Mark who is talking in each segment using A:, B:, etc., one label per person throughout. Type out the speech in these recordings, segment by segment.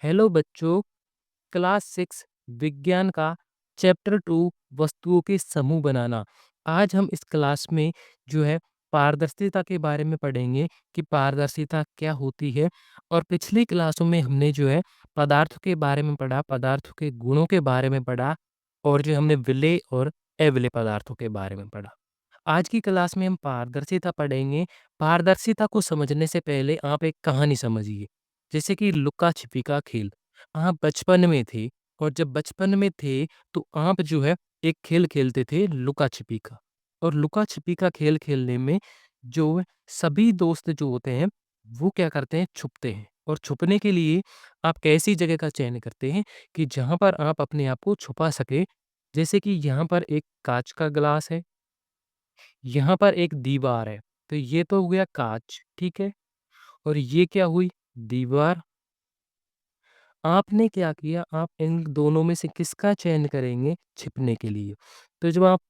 A: Hello बच्चों, class 6 विज्ञान का चैप्टर 2 वस्तुओं के समूह बनाना। आज हम इस क्लास में जो है पारदर्शिता के बारे में पढ़ेंगे कि पारदर्शिता क्या होती है। और पिछली क्लासों में हमने जो है पदार्थों के बारे में पढ़ा, पदार्थों के गुणों के बारे में पढ़ा और जो हमने विलेय और अविलेय पदार्थों के बारे में पढ़ा। आज की क्लास में हम पारदर्शिता पढ़ेंगे। पारदर्शिता को समझने से पहले आप एक कहानी समझिए, जैसे कि लुका-छिपी का खेल। आप बचपन में थे और जब बचपन में थे तो आप जो है एक खेल खेलते थे लुका-छिपी का। और लुका-छिपी का खेल खेलने में जो सभी दोस्त जो होते हैं, वो क्या करते हैं, छुपते हैं। और छुपने के लिए आप कैसी जगह का चयन करते हैं कि जहाँ पर आप अपने आप को छुपा सकें। जैसे कि यहाँ पर एक काँच का ग्लास है, यहाँ पर एक दीवार है, तो ये तो हो गया काँच, ठीक है? और ये क्या हुई? दीवार। आपने क्या किया, आप इन दोनों में से किसका चयन करेंगे छिपने के लिए? तो जब आप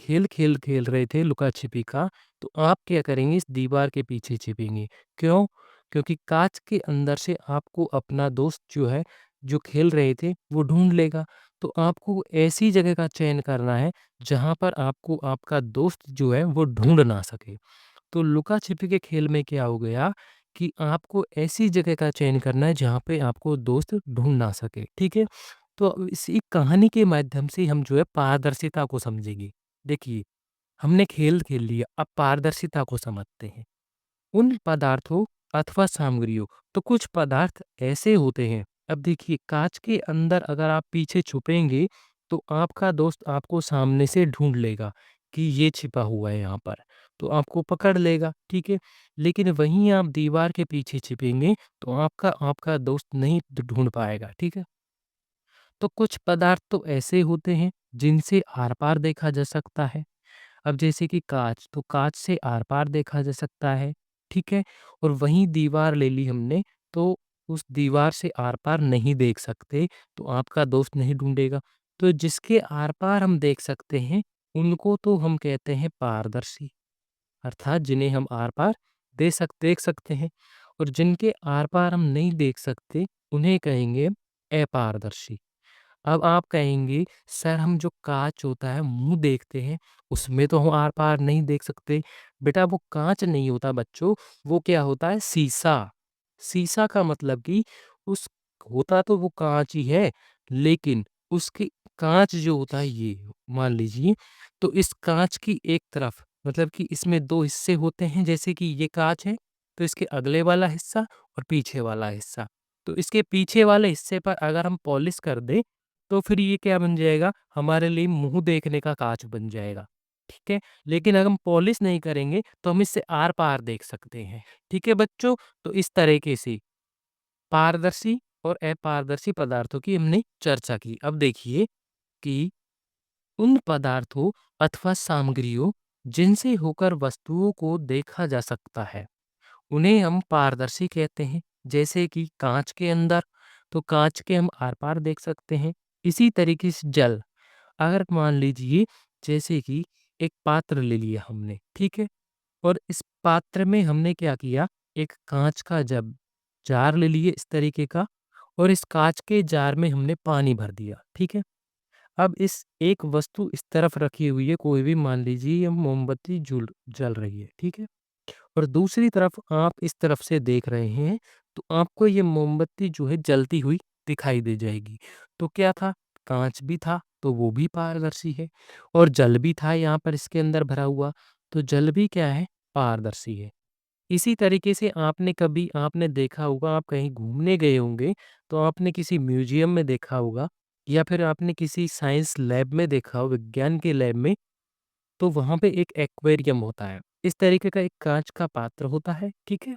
A: खेल रहे थे लुका-छिपी का, तो आप क्या करेंगे, इस दीवार के पीछे छिपेंगे। क्यों? क्योंकि काँच के अंदर से आपको अपना दोस्त जो है, जो खेल रहे थे, वो ढूँढ लेगा। तो आपको ऐसी जगह का चयन करना है, जहाँ पर आपको आपका दोस्त जो है, वो ढूँढ ना सके। तो लुका-छिपी के खेल में क्या हो गया कि आपको ऐसी जगह का चयन करना है जहाँ पे आपको दोस्त ढूँढ ना सके, ठीक है? तो इसी कहानी के माध्यम से हम जो है पारदर्शिता को समझेंगे। देखिए, हमने खेल खेल लिया, अब पारदर्शिता को समझते हैं। उन पदार्थों अथवा सामग्रियों, तो कुछ पदार्थ ऐसे होते हैं, अब देखिए काँच के अंदर अगर आप पीछे छुपेंगे, तो आपका दोस्त आपको सामने से ढूँढ लेगा कि ये छिपा हुआ है यहाँ पर, तो आपको पकड़ लेगा, ठीक है? लेकिन वहीं आप दीवार के पीछे छिपेंगे, तो आपका आपका दोस्त नहीं ढूँढ पाएगा, ठीक है? तो कुछ पदार्थ तो ऐसे होते हैं, जिनसे आर-पार देखा जा सकता है। अब जैसे कि काँच, तो काँच से आर-पार देखा जा सकता है, ठीक है? और वहीं दीवार ले ली हमने, तो उस दीवार से आर-पार नहीं देख सकते, तो आपका दोस्त नहीं ढूँढेगा। तो जिसके आर-पार हम देख सकते हैं, उनको तो हम कहते हैं पारदर्शी, अर्थात जिन्हें हम आर-पार देख सकते हैं। और जिनके आर-पार हम नहीं देख सकते, उन्हें कहेंगे अपारदर्शी। अब आप कहेंगे, सर हम जो काँच होता है, मुँह देखते हैं, उसमें तो हम आर-पार नहीं देख सकते। बेटा वो काँच नहीं होता बच्चों, वो क्या होता है, शीशा। शीशा का मतलब कि उस होता तो वो काँच ही है, लेकिन उसकी काँच जो होता है ये, मान लीजिए, तो इस काँच की एक तरफ मतलब कि इसमें 2 हिस्से होते हैं, जैसे कि ये काँच है, तो इसके अगले वाला हिस्सा और पीछे वाला हिस्सा। तो इसके पीछे वाले हिस्से पर अगर हम पॉलिश कर दें, तो फिर ये क्या बन जाएगा, हमारे लिए मुँह देखने का काँच बन जाएगा, ठीक है? लेकिन अगर हम पॉलिश नहीं करेंगे, तो हम इससे आर-पार देख सकते हैं, ठीक है बच्चों? तो इस तरीके से पारदर्शी और अपारदर्शी पदार्थों की हमने चर्चा की। अब देखिए कि उन पदार्थों अथवा सामग्रियों जिनसे होकर वस्तुओं को देखा जा सकता है, उन्हें हम पारदर्शी कहते हैं। जैसे कि काँच के अंदर, तो काँच के हम आर-पार देख सकते हैं। इसी तरीके से जल, अगर मान लीजिए जैसे कि एक पात्र ले लिया हमने, ठीक है? और इस पात्र में हमने क्या किया, एक काँच का जब जार ले लिए इस तरीके का, और इस काँच के जार में हमने पानी भर दिया, ठीक है? अब इस एक वस्तु इस तरफ रखी हुई है, कोई भी मान लीजिए ये मोमबत्ती जल रही है, ठीक है? और दूसरी तरफ आप इस तरफ से देख रहे हैं, तो आपको ये मोमबत्ती जो है जलती हुई दिखाई दे जाएगी। तो क्या था? काँच भी था, तो वो भी पारदर्शी है, और जल भी था यहाँ पर इसके अंदर भरा हुआ, तो जल भी क्या है? पारदर्शी है। इसी तरीके से आपने देखा होगा, आप कहीं घूमने गए होंगे, तो आपने किसी म्यूज़ियम में देखा होगा या फिर आपने किसी साइंस लैब में देखा हो, विज्ञान के लैब में, तो वहाँ पे एक एक्वेरियम होता है। इस तरीके का एक काँच का पात्र होता है, ठीक है?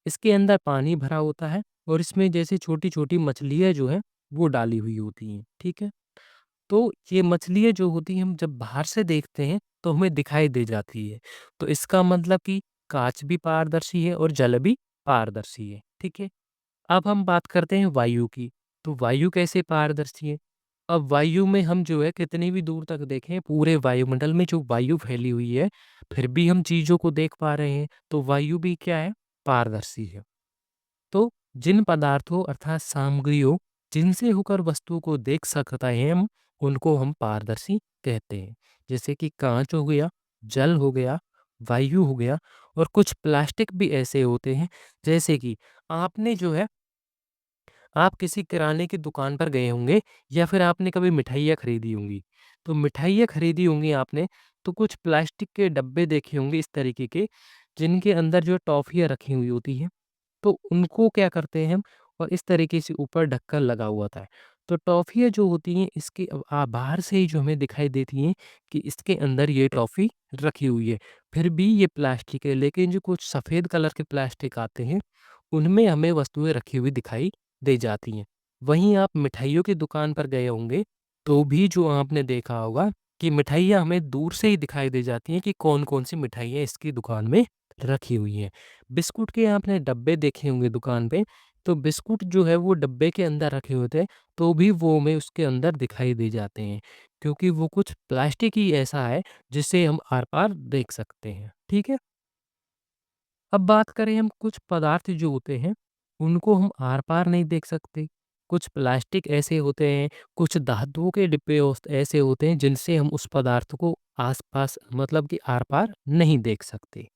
A: इसके अंदर पानी भरा होता है और इसमें जैसे छोटी-छोटी मछलियाँ जो हैं, वो डाली हुई होती हैं, ठीक है? तो ये मछलियाँ जो होती हैं, हम जब बाहर से देखते हैं, तो हमें दिखाई दे जाती है। तो इसका मतलब कि काँच भी पारदर्शी है और जल भी पारदर्शी है, ठीक है? अब हम बात करते हैं वायु की, तो वायु कैसे पारदर्शी है? अब वायु में हम जो है कितनी भी दूर तक देखें, पूरे वायुमंडल में जो वायु फैली हुई है, फिर भी हम चीज़ों को देख पा रहे हैं, तो वायु भी क्या है? पारदर्शी है। तो जिन पदार्थों अर्थात सामग्रियों जिनसे होकर वस्तुओं को देख सकता है हम, उनको हम पारदर्शी कहते हैं। जैसे कि कांच हो गया, जल हो गया, वायु हो गया, और कुछ प्लास्टिक भी ऐसे होते हैं, जैसे कि आपने जो है आप किसी किराने की दुकान पर गए होंगे या फिर आपने कभी मिठाइयाँ खरीदी होंगी। तो मिठाइयाँ खरीदी होंगी आपने, तो कुछ प्लास्टिक के डब्बे देखे होंगे इस तरीके के, जिनके अंदर जो टॉफ़ियाँ रखी हुई होती हैं। तो उनको क्या करते हैं हम, और इस तरीके से ऊपर ढक्कन लगा हुआ था। तो टॉफ़ियाँ जो होती हैं इसके बाहर से ही जो हमें दिखाई देती हैं कि इसके अंदर ये टॉफ़ी रखी हुई है। फिर भी ये प्लास्टिक है, लेकिन जो कुछ सफ़ेद कलर के प्लास्टिक आते हैं, उनमें हमें वस्तुएँ रखी हुई दिखाई दे जाती हैं। वहीं आप मिठाइयों की दुकान पर गए होंगे, तो भी जो आपने देखा होगा कि मिठाइयाँ हमें दूर से ही दिखाई दे जाती हैं कि कौन-कौन सी मिठाइयाँ इसकी दुकान में रखी हुई हैं। बिस्कुट के आपने डब्बे देखे होंगे दुकान पे, तो बिस्कुट जो है वो डब्बे के अंदर रखे होते हैं, तो भी वो हमें उसके अंदर दिखाई दे जाते हैं, क्योंकि वो कुछ प्लास्टिक ही ऐसा है जिसे हम आर-पार देख सकते हैं। ठीक है? अब बात करें हम कुछ पदार्थ जो होते हैं, उनको हम आर-पार नहीं देख सकते। कुछ प्लास्टिक ऐसे होते हैं, कुछ धातुओं के डिब्बे ऐसे होते हैं जिनसे हम उस पदार्थ को आस-पास मतलब कि आर-पार नहीं देख सकते।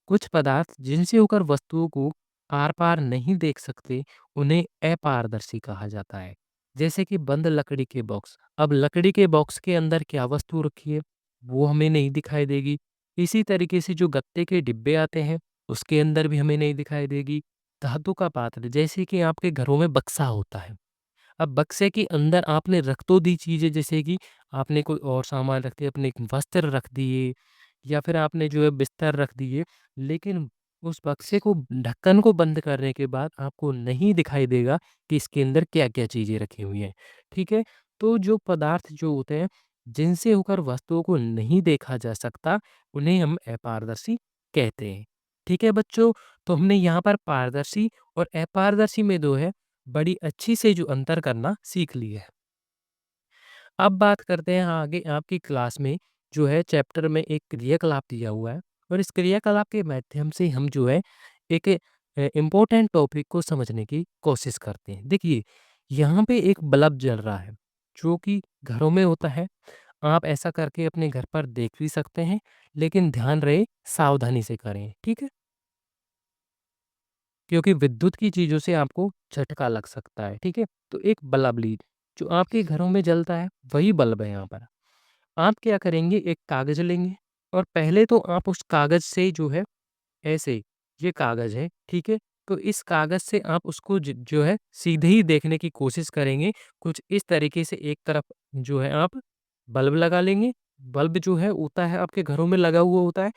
A: कुछ पदार्थ जिनसे होकर वस्तुओं को आर-पार नहीं देख सकते, उन्हें अपारदर्शी कहा जाता है। जैसे कि बंद लकड़ी के बॉक्स। अब लकड़ी के बॉक्स के अंदर क्या वस्तु रखी है, वो हमें नहीं दिखाई देगी। इसी तरीके से जो गत्ते के डिब्बे आते हैं, उसके अंदर भी हमें नहीं दिखाई देगी। धातु का पात्र, जैसे कि आपके घरों में बक्सा होता है। अब बक्से के अंदर आपने रख तो दी चीज़ें, जैसे कि आपने कोई और सामान रख दिया, अपने एक वस्त्र रख दिए या फिर आपने जो है बिस्तर रख दिए, लेकिन उस बक्से को ढक्कन को बंद करने के बाद आपको नहीं दिखाई देगा कि इसके अंदर क्या-क्या चीज़ें रखी हुई हैं। ठीक है? तो जो पदार्थ जो होते हैं, जिनसे होकर वस्तुओं को नहीं देखा जा सकता, उन्हें हम अपारदर्शी कहते हैं। ठीक है बच्चों? तो हमने यहाँ पर पारदर्शी और अपारदर्शी में जो है बड़ी अच्छी से जो अंतर करना सीख ली है। अब बात करते हैं आगे आपकी क्लास में जो है चैप्टर में एक क्रियाकलाप दिया हुआ है, और इस क्रियाकलाप के माध्यम से हम जो है एक इम्पोर्टेंट टॉपिक को समझने की कोशिश करते हैं। देखिए, यहाँ पे एक बल्ब जल रहा है, जो कि घरों में होता है। आप ऐसा करके अपने घर पर देख भी सकते हैं, लेकिन ध्यान रहे सावधानी से करें, ठीक है? क्योंकि विद्युत की चीज़ों से आपको झटका लग सकता है, ठीक है? तो एक बल्ब लीजिए, जो आपके घरों में जलता है, वही बल्ब है यहाँ पर। आप क्या करेंगे, एक कागज़ लेंगे और पहले तो आप उस कागज़ से जो है ऐसे, ये कागज़ है, ठीक है? तो इस कागज़ से आप उसको जो है सीधे ही देखने की कोशिश करेंगे। कुछ इस तरीके से एक तरफ जो है आप बल्ब लगा लेंगे। बल्ब जो है होता है आपके घरों में लगा हुआ होता है,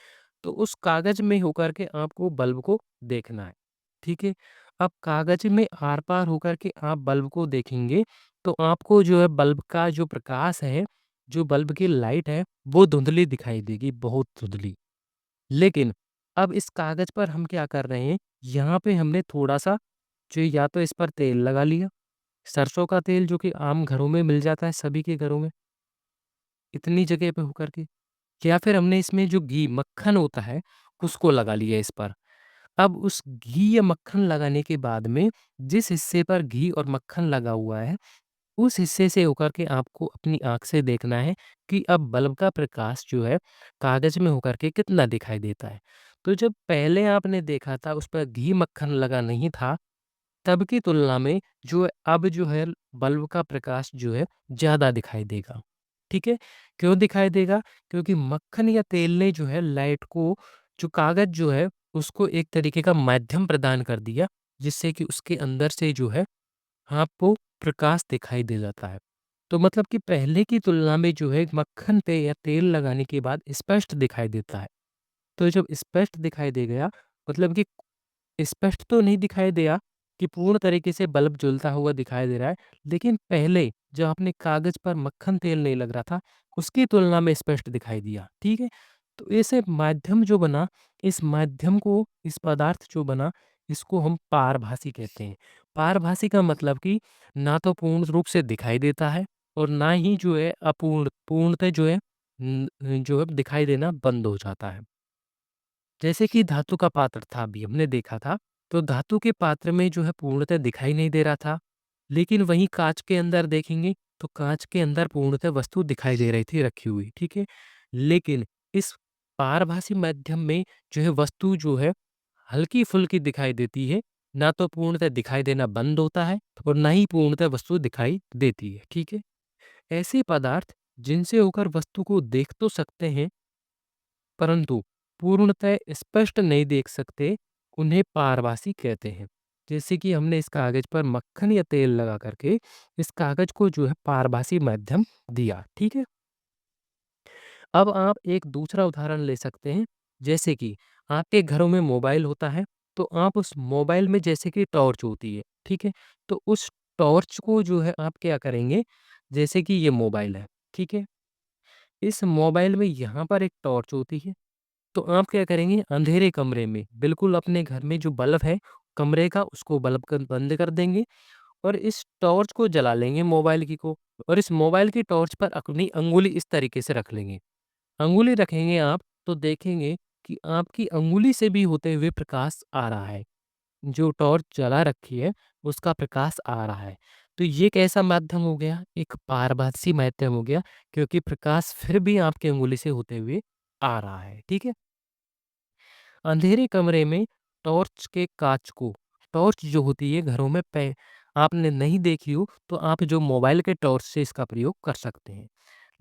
A: तो उस कागज़ में होकर के आपको बल्ब को देखना है, ठीक है? अब कागज़ में आर-पार होकर के आप बल्ब को देखेंगे, तो आपको जो है बल्ब का जो प्रकाश है, जो बल्ब की लाइट है, वो धुंधली दिखाई देगी, बहुत धुंधली। लेकिन अब इस कागज़ पर हम क्या कर रहे हैं, यहाँ पे हमने थोड़ा-सा जो या तो इस पर तेल लगा लिया, सरसों का तेल जो कि आम घरों में मिल जाता है सभी के घरों में, इतनी जगह पे होकर के, या फिर हमने इसमें जो घी, मक्खन होता है, उसको लगा लिया इस पर। अब उस घी या मक्खन लगाने के बाद में जिस हिस्से पर घी और मक्खन लगा हुआ है, उस हिस्से से होकर के आपको अपनी आँख से देखना है कि अब बल्ब का प्रकाश जो है कागज़ में होकर के कितना दिखाई देता है। तो जब पहले आपने देखा था उस पर घी मक्खन लगा नहीं था, तब की तुलना में जो है अब जो है बल्ब का प्रकाश जो है ज़्यादा दिखाई देगा। ठीक है? क्यों दिखाई देगा? क्योंकि मक्खन या तेल ने जो है लाइट को, जो कागज़ जो है उसको एक तरीके का माध्यम प्रदान कर दिया, जिससे कि उसके अंदर से जो है आपको प्रकाश दिखाई दे जाता है। तो मतलब कि पहले की तुलना में जो है मक्खन पे या तेल लगाने के बाद स्पष्ट दिखाई देता है। तो जब स्पष्ट दिखाई दे गया, मतलब कि स्पष्ट तो नहीं दिखाई दिया कि पूर्ण तरीके से बल्ब जलता हुआ दिखाई दे रहा है, लेकिन पहले जब अपने कागज़ पर मक्खन तेल नहीं लग रहा था, उसकी तुलना में स्पष्ट दिखाई दिया, ठीक है? तो ऐसे माध्यम जो बना, इस माध्यम को, इस पदार्थ जो बना, इसको हम पारभासी कहते हैं। पारभासी का मतलब कि ना तो पूर्ण रूप से दिखाई देता है और ना ही जो है पूर्णतः जो है जो है दिखाई देना बंद हो जाता है। जैसे कि धातु का पात्र था, अभी हमने देखा था। तो धातु के पात्र में जो है पूर्णतः दिखाई नहीं दे रहा था, लेकिन वहीं काँच के अंदर देखेंगे तो काँच के अंदर पूर्णतः वस्तु दिखाई दे रही थी रखी हुई, ठीक है? लेकिन इस पारभासी माध्यम में जो है वस्तु जो है हल्की-फुल्की दिखाई देती है, ना तो पूर्णतः दिखाई देना बंद होता है और ना ही पूर्णतः वस्तु दिखाई देती है, ठीक है? ऐसे पदार्थ जिनसे होकर वस्तु को देख तो सकते हैं, परंतु पूर्णतः स्पष्ट नहीं देख सकते, उन्हें पारभासी कहते हैं। जैसे कि हमने इस कागज पर मक्खन या तेल लगा करके इस कागज को जो है पारभासी माध्यम दिया, ठीक है? अब आप एक दूसरा उदाहरण ले सकते हैं, जैसे कि आपके घरों में मोबाइल होता है, तो आप उस मोबाइल में जैसे कि टॉर्च होती है, ठीक है? तो उस टॉर्च को जो है आप क्या करेंगे, जैसे कि ये मोबाइल है, ठीक है? इस मोबाइल में यहाँ पर एक टॉर्च होती है, तो आप क्या करेंगे अंधेरे कमरे में बिल्कुल अपने घर में जो बल्ब है कमरे का उसको बल्ब कर बंद कर देंगे और इस टॉर्च को जला लेंगे मोबाइल की को और इस मोबाइल की टॉर्च पर अपनी अंगुली इस तरीके से रख लेंगे। अंगुली रखेंगे आप तो देखेंगे कि आपकी अंगुली से भी होते हुए प्रकाश आ रहा है। जो टॉर्च जला रखी है उसका प्रकाश आ रहा है। तो ये कैसा माध्यम हो गया? एक पारभासी माध्यम हो गया क्योंकि प्रकाश फिर भी आपकी अंगुली से होते हुए आ रहा है। ठीक है? अंधेरे कमरे में टॉर्च के काँच को टॉर्च जो होती है घरों में पै आपने नहीं देखी हो तो आप जो मोबाइल के टॉर्च से इसका प्रयोग कर सकते हैं।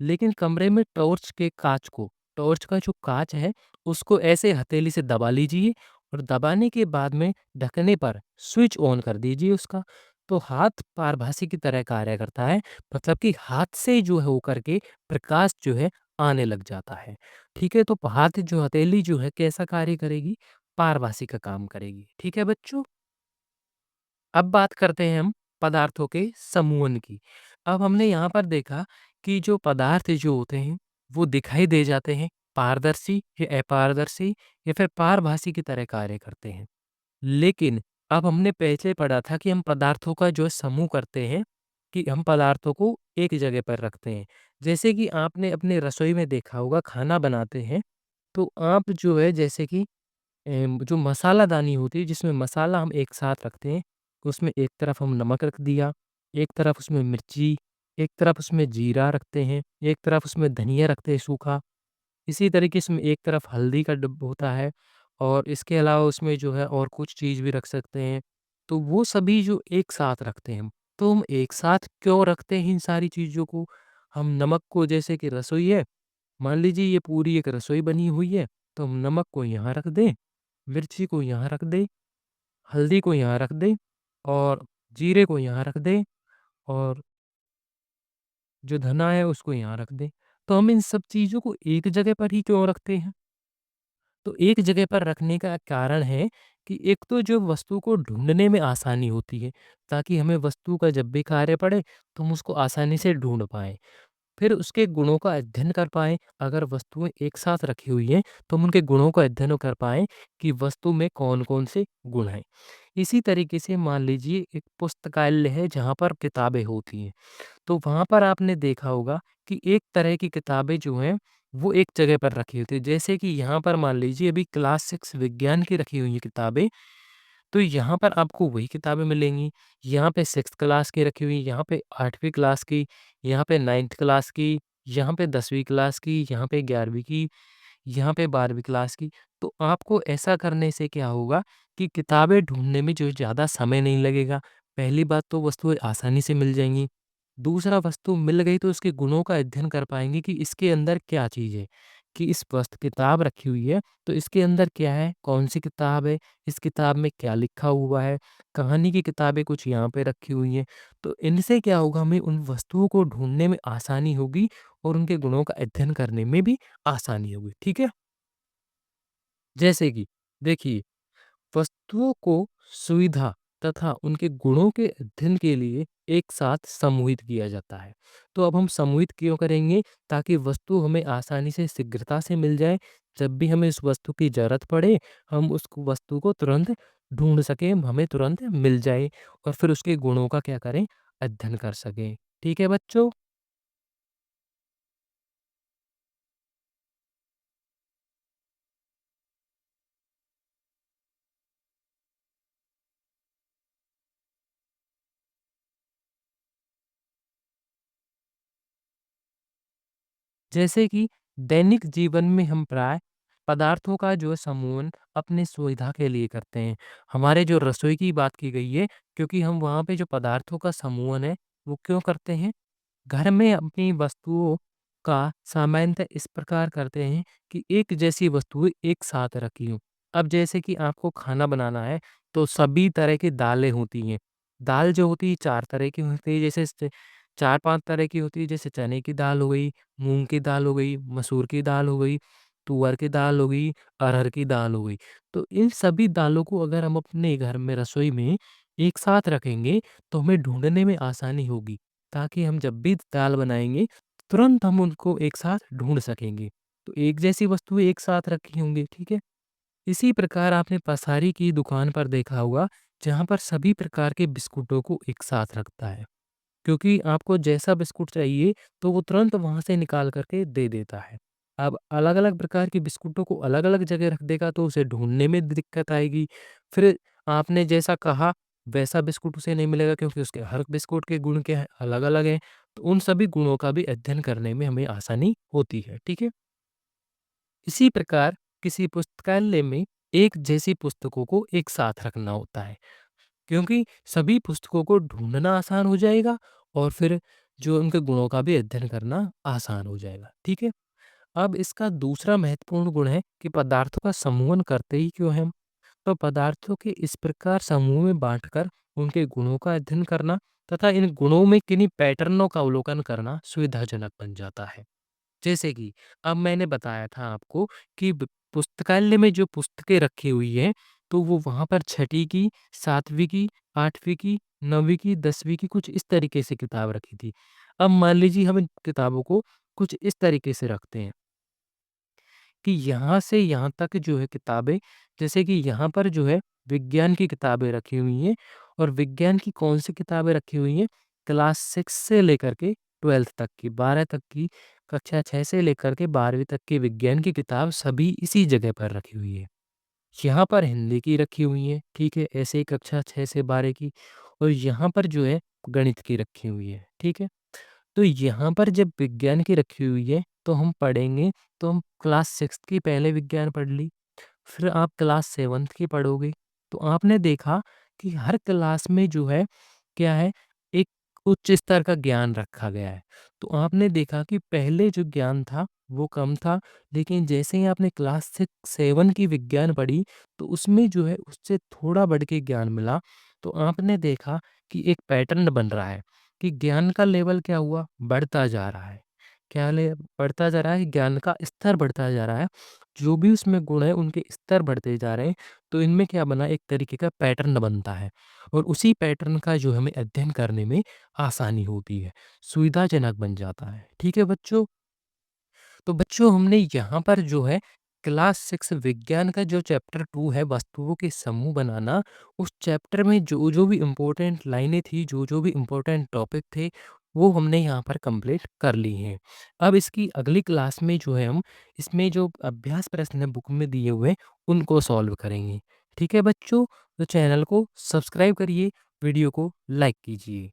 A: लेकिन कमरे में टॉर्च के काँच को टॉर्च का जो काँच है उसको ऐसे हथेली से दबा लीजिए और दबाने के बाद में ढकने पर स्विच ऑन कर दीजिए उसका। तो हाथ पारभासी की तरह कार्य करता है, मतलब कि हाथ से जो है होकर के प्रकाश जो है आने लग जाता है। ठीक है? तो हाथ जो हथेली जो है कैसा कार्य करेगी? पारभासी का काम करेगी। ठीक है बच्चों? अब बात करते हैं हम पदार्थों के समूहन की। अब हमने यहाँ पर देखा कि जो पदार्थ जो होते हैं, वो दिखाई दे जाते हैं, पारदर्शी या अपारदर्शी या फिर पारभासी की तरह कार्य करते हैं। लेकिन अब हमने पहले पढ़ा था कि हम पदार्थों का जो समूह करते हैं, कि हम पदार्थों को एक जगह पर रखते हैं। जैसे कि आपने अपने रसोई में देखा होगा खाना बनाते हैं, तो आप जो है जैसे कि जो मसालादानी होती है जिसमें मसाला हम एक साथ रखते हैं, उसमें एक तरफ हम नमक रख दिया, एक तरफ उसमें मिर्ची, एक तरफ उसमें जीरा रखते हैं, एक तरफ उसमें धनिया रखते हैं सूखा। इसी तरीके से एक तरफ हल्दी का डब्बा होता है और इसके अलावा उसमें जो है और कुछ चीज़ भी रख सकते हैं। तो वो सभी जो एक साथ रखते हैं हम, तो हम एक साथ क्यों रखते हैं इन सारी चीज़ों को? हम नमक को जैसे कि रसोई है, मान लीजिए ये पूरी एक रसोई बनी हुई है, तो हम नमक को यहाँ रख दें, मिर्ची को यहाँ रख दें, हल्दी को यहाँ रख दें और जीरे को यहाँ रख दें और जो धना है उसको यहाँ रख दें। तो हम इन सब चीज़ों को एक जगह पर ही क्यों रखते हैं? तो एक जगह पर रखने का कारण है कि एक तो जो वस्तु को ढूँढने में आसानी होती है, ताकि हमें वस्तु का जब भी कार्य पड़े, तो हम उसको आसानी से ढूँढ पाएँ। फिर उसके गुणों का अध्ययन कर पाएँ, अगर वस्तुएँ एक साथ रखी हुई हैं, तो हम उनके गुणों का अध्ययन कर पाएँ कि वस्तु में कौन-कौन से गुण हैं। इसी तरीके से मान लीजिए एक पुस्तकालय है जहाँ पर किताबें होती हैं। तो वहाँ पर आपने देखा होगा कि एक तरह की किताबें जो हैं, वो एक जगह पर रखी होती है। जैसे कि यहाँ पर मान लीजिए अभी क्लास 6 विज्ञान की रखी हुई हैं किताबें, तो यहाँ पर आपको वही किताबें मिलेंगी। यहाँ पे 6th क्लास की रखी हुई, यहाँ पे 8वीं क्लास की, यहाँ पे 9th क्लास की, यहाँ पे 10वीं क्लास की, यहाँ पे 11वीं की, यहाँ पे 12वीं क्लास की। तो आपको ऐसा करने से क्या होगा कि किताबें ढूँढने में जो है ज़्यादा समय नहीं लगेगा। पहली बात तो वस्तुएँ आसानी से मिल जाएँगी। दूसरा वस्तु मिल गई तो उसके गुणों का अध्ययन कर पाएँगे कि इसके अंदर क्या चीज़ है, कि इस वस्त किताब रखी हुई है, तो इसके अंदर क्या है, कौन-सी किताब है, इस किताब में क्या लिखा हुआ है, कहानी की किताबें कुछ यहाँ पे रखी हुई हैं। तो इनसे क्या होगा हमें उन वस्तुओं को ढूँढने में आसानी होगी और उनके गुणों का अध्ययन करने में भी आसानी होगी, ठीक है? जैसे कि देखिए वस्तुओं को सुविधा तथा उनके गुणों के अध्ययन के लिए एक साथ समूहित किया जाता है। तो अब हम समूहित क्यों करेंगे? ताकि वस्तु हमें आसानी से शीघ्रता से मिल जाए। जब भी हमें उस वस्तु की ज़रूरत पड़े, हम उस वस्तु को तुरंत ढूँढ सकें, हमें तुरंत मिल जाए और फिर उसके गुणों का क्या करें? अध्ययन कर सकें। ठीक है बच्चों? जैसे कि दैनिक जीवन में हम प्राय पदार्थों का जो है समूहन अपनी सुविधा के लिए करते हैं। हमारे जो रसोई की बात की गई है, क्योंकि हम वहाँ पे जो पदार्थों का समूहन है, वो क्यों करते हैं? घर में अपनी वस्तुओं का सामान्यतः इस प्रकार करते हैं कि एक जैसी वस्तुएं एक साथ रखी हों। अब जैसे कि आपको खाना बनाना है, तो सभी तरह की दालें होती हैं। दाल जो होती है 4 तरह की होती है, जैसे 4-5 तरह की होती है, जैसे चने की दाल हो गई, मूँग की दाल हो गई, मसूर की दाल हो गई, तुअर की दाल हो गई, अरहर की दाल हो गई। तो इन सभी दालों को अगर हम अपने घर में रसोई में एक साथ रखेंगे, तो हमें ढूँढने में आसानी होगी। ताकि हम जब भी दाल बनाएँगे, तुरंत हम उनको एक साथ ढूँढ सकेंगे। तो एक जैसी वस्तुएँ एक साथ रखी होंगी, ठीक है? इसी प्रकार आपने पसारी की दुकान पर देखा होगा, जहाँ पर सभी प्रकार के बिस्कुटों को एक साथ रखता है। क्योंकि आपको जैसा बिस्कुट चाहिए, तो वो तुरंत वहाँ से निकाल कर के दे देता है। अब अलग-अलग प्रकार के बिस्कुटों को अलग-अलग जगह रख देगा, तो उसे ढूँढने में दिक्कत आएगी। फिर आपने जैसा कहा, वैसा बिस्कुट उसे नहीं मिलेगा, क्योंकि उसके हर बिस्कुट के गुण क्या हैं, अलग-अलग हैं। तो उन सभी गुणों का भी अध्ययन करने में हमें आसानी होती है, ठीक है? इसी प्रकार किसी पुस्तकालय में एक जैसी पुस्तकों को एक साथ रखना होता है, क्योंकि सभी पुस्तकों को ढूँढना आसान हो जाएगा और फिर जो उनके गुणों का भी अध्ययन करना आसान हो जाएगा, ठीक है? अब इसका दूसरा महत्वपूर्ण गुण है कि पदार्थों का समूहन करते ही क्यों हैं हम? तो पदार्थों के इस प्रकार समूह में बाँटकर उनके गुणों का अध्ययन करना तथा इन गुणों में किन्हीं पैटर्नों का अवलोकन करना सुविधाजनक बन जाता है। जैसे कि अब मैंने बताया था आपको कि पुस्तकालय में जो पुस्तकें रखी हुई हैं, तो वो वहाँ पर छठी की, 7वीं की, 8वीं की, 9वीं की, 10वीं की कुछ इस तरीके से किताब रखी थी। अब मान लीजिए हम इन किताबों को कुछ इस तरीके से रखते हैं कि यहाँ से यहाँ तक जो है किताबें, जैसे कि यहाँ पर जो है विज्ञान की किताबें रखी हुई हैं और विज्ञान की कौन-सी किताबें रखी हुई हैं, क्लास 6 से लेकर के 12th तक की, 12 तक की, कक्षा 6 से लेकर के 12वीं तक की विज्ञान की किताब सभी इसी जगह पर रखी हुई है। यहाँ पर हिंदी की रखी हुई है, ठीक है? ऐसे ही कक्षा 6 से 12 की, और यहाँ पर जो है गणित की रखी हुई है, ठीक है? तो यहाँ पर जब विज्ञान की रखी हुई है, तो हम पढ़ेंगे, तो हम क्लास 6 की पहले विज्ञान पढ़ ली, फिर आप क्लास 7th की पढ़ोगे, तो आपने देखा कि हर क्लास में जो है, क्या है, एक उच्च स्तर का ज्ञान रखा गया है। तो आपने देखा कि पहले जो ज्ञान था, वो कम था, लेकिन जैसे ही आपने क्लास 6-7 की विज्ञान पढ़ी, तो उसमें जो है उससे थोड़ा बढ़ के ज्ञान मिला। तो आपने देखा कि एक पैटर्न बन रहा है कि ज्ञान का लेवल क्या हुआ? बढ़ता जा रहा है। क्या ले बढ़ता जा रहा है, ज्ञान का स्तर बढ़ता जा रहा है। जो भी उसमें गुण हैं, उनके स्तर बढ़ते जा रहे हैं, तो इनमें क्या बना, एक तरीके का पैटर्न बनता है और उसी पैटर्न का जो हमें अध्ययन करने में आसानी होती है, सुविधाजनक बन जाता है। ठीक है बच्चों? तो बच्चों हमने यहाँ पर जो है क्लास 6 विज्ञान का जो चैप्टर 2 है वस्तुओं के समूह बनाना, उस चैप्टर में जो-जो भी इम्पोर्टेंट लाइनें थी, जो-जो भी इम्पोर्टेंट टॉपिक थे, वो हमने यहाँ पर कंप्लीट कर ली हैं। अब इसकी अगली क्लास में जो है हम इसमें जो अभ्यास प्रश्न है बुक में दिए हुए, उनको सॉल्व करेंगे। ठीक है बच्चों? तो चैनल को सब्सक्राइब करिए, वीडियो को लाइक कीजिए।